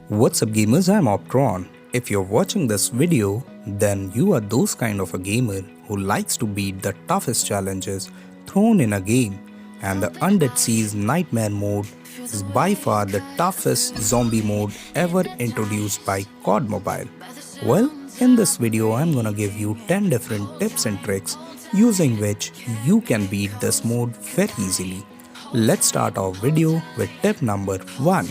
What's up gamers, I'm OPTRON. If you're watching this video, then you are those kind of a gamer who likes to beat the toughest challenges thrown in a game, and the Undead Seas Nightmare mode is by far the toughest zombie mode ever introduced by COD Mobile. Well, in this video I'm gonna give you 10 different tips and tricks using which you can beat this mode very easily. Let's start our video with tip number 1.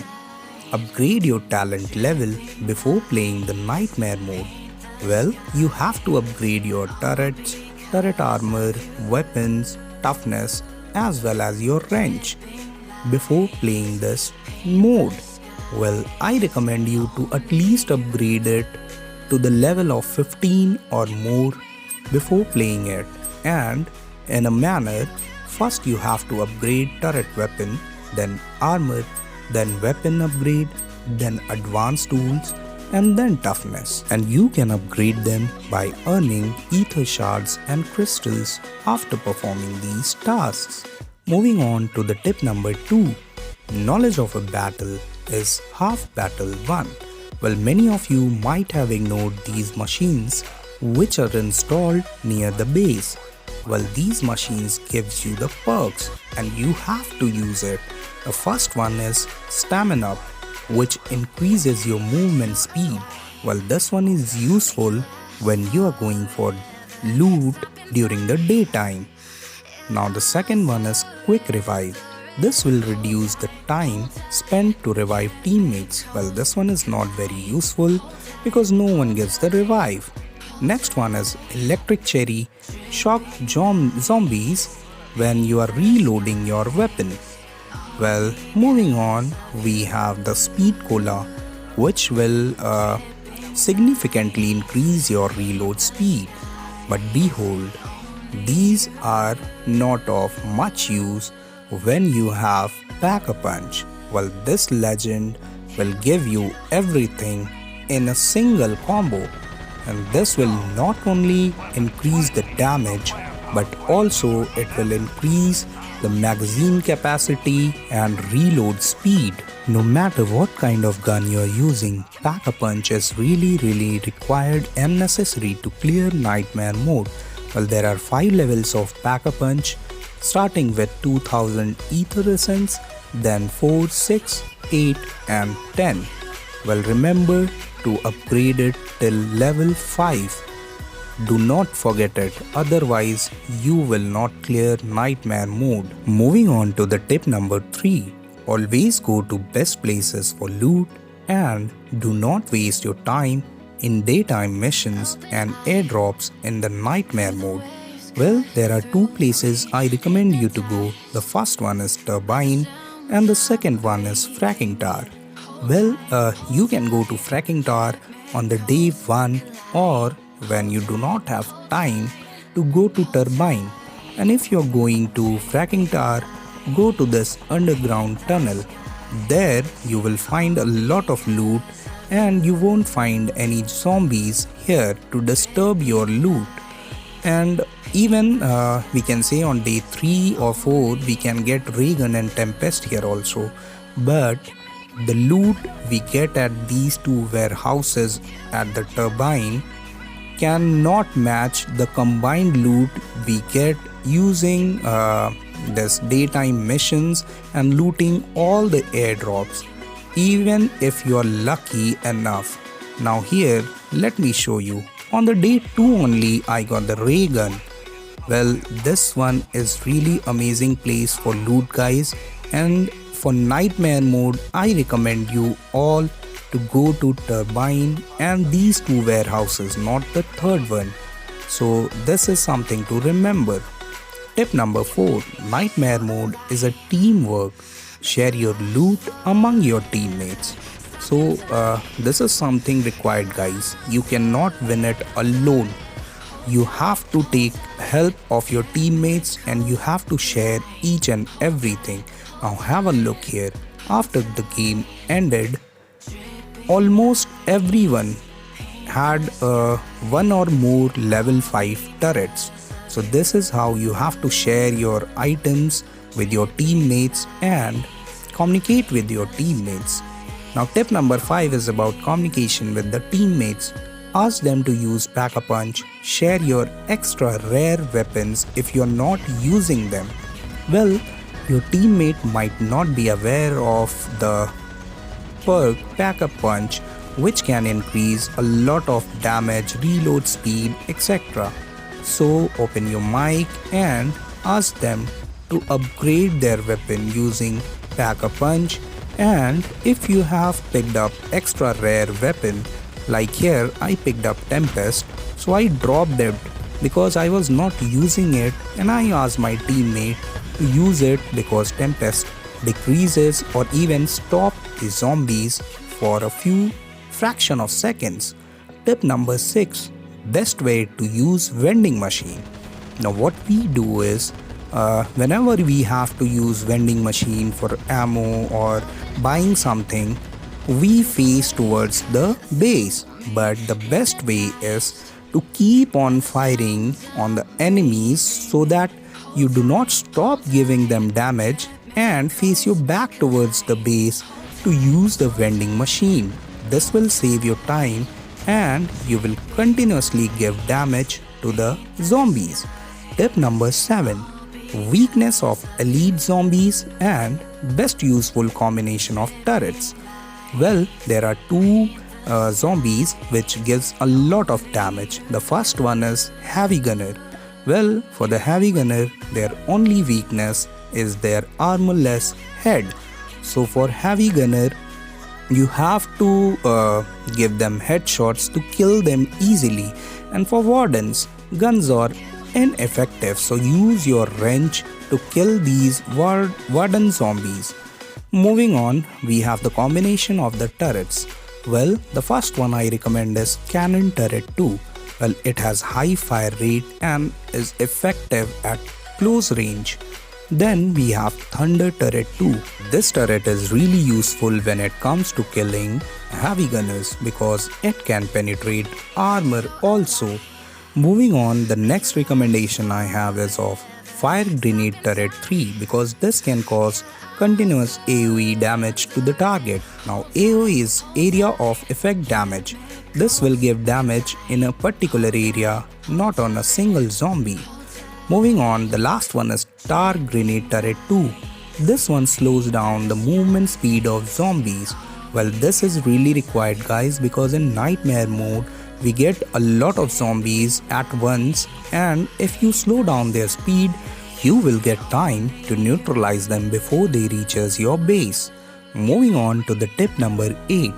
Upgrade your talent level before playing the Nightmare mode. Well, you have to upgrade your turrets, turret armor, weapons, toughness as well as your range before playing this mode. Well, I recommend you to at least upgrade it to the level of 15 or more before playing it. And in a manner, first you have to upgrade turret weapon, then armor, then weapon upgrade, then advanced tools, and then toughness. And you can upgrade them by earning ether shards and crystals after performing these tasks. Moving on to the tip number 2. Knowledge of a battle is half battle won. Well, many of you might have ignored these machines which are installed near the base. Well, these machines gives you the perks and you have to use it. The first one is stamina, which increases your movement speed. Well, this one is useful when you are going for loot during the daytime. Now the second one is quick revive. This will reduce the time spent to revive teammates. Well, this one is not very useful because no one gives the revive. Next one is electric cherry, shock zombies when you are reloading your weapon. Well, moving on, we have the speed cola, which will significantly increase your reload speed. But behold, these are not of much use when you have pack-a-punch. Well, this legend will give you everything in a single combo, and this will not only increase the damage but also it will increase the magazine capacity and reload speed. No matter what kind of gun you are using, pack-a-punch is really required and necessary to clear Nightmare mode. Well, there are 5 levels of pack-a-punch, starting with 2000 ether essence, then 4, 6, 8 and 10. Well, remember to upgrade it till level 5. Do not forget it, otherwise you will not clear Nightmare mode. Moving on to the tip number 3. Always go to best places for loot and do not waste your time in daytime missions and airdrops in the Nightmare mode. Well, there are 2 places I recommend you to go. The first one is Turbine and the second one is Fracking Tower. Well, you can go to Fracking Tower on the day 1 or when you do not have time to go to Turbine. And if you're going to Fracking Tower, go to this underground tunnel. There you will find a lot of loot and you won't find any zombies here to disturb your loot. And even we can say on day 3 or 4 we can get Ray Gun and Tempest here also. But the loot we get at these 2 warehouses at the Turbine cannot match the combined loot we get using this daytime missions and looting all the airdrops, even if you are lucky enough. Now here, let me show you. On the day 2 only I got the Ray Gun. Well, this one is really amazing place for loot, guys, and for Nightmare mode I recommend you all to go to Turbine and these 2 warehouses, not the third one. So this is something to remember. Tip number 4. Nightmare mode is a teamwork. Share your loot among your teammates. So this is something required, guys. You cannot win it alone. You have to take help of your teammates and you have to share each and everything. Now have a look here. After the game ended, almost everyone had 1 or more level 5 turrets. So this is how you have to share your items with your teammates and communicate with your teammates. Now tip number 5 is about communication with the teammates. Ask them to use pack-a-punch, share your extra rare weapons if you're not using them. Well, your teammate might not be aware of the perk pack-a-punch, which can increase a lot of damage, reload speed, etc. So open your mic and ask them to upgrade their weapon using pack-a-punch. And if you have picked up extra rare weapon, like here I picked up Tempest, so I dropped it because I was not using it, and I asked my teammate to use it because Tempest decreases or even stop the zombies for a few fraction of seconds. Tip number 6, best way to use vending machine. Now what we do is whenever we have to use vending machine for ammo or buying something, we face towards the base, but the best way is to keep on firing on the enemies so that you do not stop giving them damage and face your back towards the base to use the vending machine. This will save your time and you will continuously give damage to the zombies. Tip number 7, weakness of elite zombies and best useful combination of turrets. Well, there are two zombies which gives a lot of damage. The first one is heavy gunner. Well, for the heavy gunner, their only weakness is their armorless head. So for heavy gunner, you have to give them headshots to kill them easily, and for wardens, guns are ineffective, so use your wrench to kill these warden zombies. Moving on, we have the combination of the turrets. Well, the first one I recommend is Cannon Turret 2. Well, it has high fire rate and is effective at close range. Then we have Thunder Turret 2. This turret is really useful when it comes to killing heavy gunners because it can penetrate armor also. Moving on, the next recommendation I have is of Fire Grenade Turret 3 because this can cause continuous AoE damage to the target. Now AoE is area of effect damage. This will give damage in a particular area, not on a single zombie. Moving on, the last one is Tar Grenade Turret 2. This one slows down the movement speed of zombies. Well, this is really required guys because in nightmare mode we get a lot of zombies at once, and if you slow down their speed, you will get time to neutralize them before they reaches your base. Moving on to the tip number 8,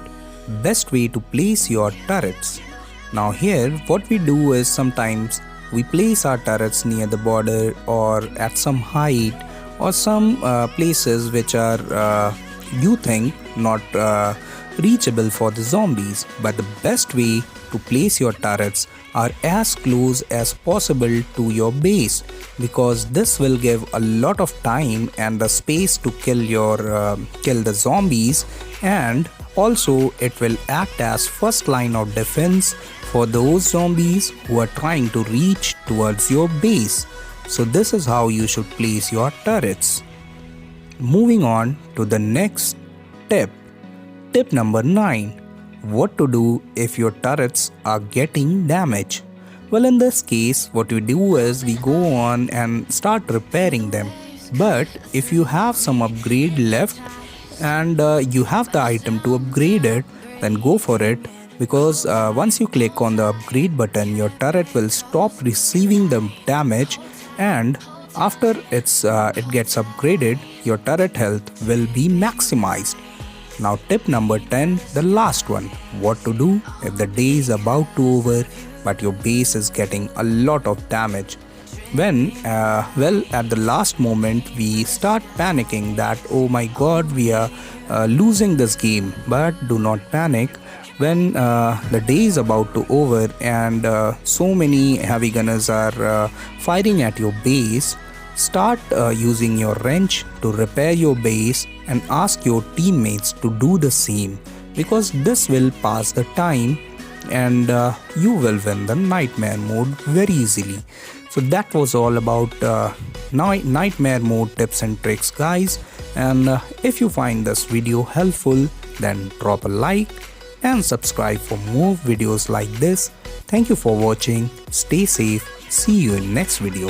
best way to place your turrets. Now here what we do is sometimes we place our turrets near the border or at some height or some places which are you think not reachable for the zombies, but the best way to place your turrets are as close as possible to your base because this will give a lot of time and the space to kill the zombies, and also it will act as first line of defense for those zombies who are trying to reach towards your base. So this is how you should place your turrets. Moving on to the next tip. Tip number 9. What to do if your turrets are getting damage? Well, in this case, what we do is we go on and start repairing them. But if you have some upgrade left and you have the item to upgrade it, then go for it, because once you click on the upgrade button, your turret will stop receiving the damage, and after it gets upgraded, your turret health will be maximized. Now tip number 10, the last one. What to do if the day is about to over but your base is getting a lot of damage? When at the last moment we start panicking that oh my god, we are losing this game. But do not panic. When the day is about to over and so many heavy gunners are firing at your base, start using your wrench to repair your base and ask your teammates to do the same, because this will pass the time and you will win the nightmare mode very easily. So that was all about nightmare mode tips and tricks, guys. And if you find this video helpful, then drop a like and subscribe for more videos like this. Thank you for watching. Stay safe. See you in next video.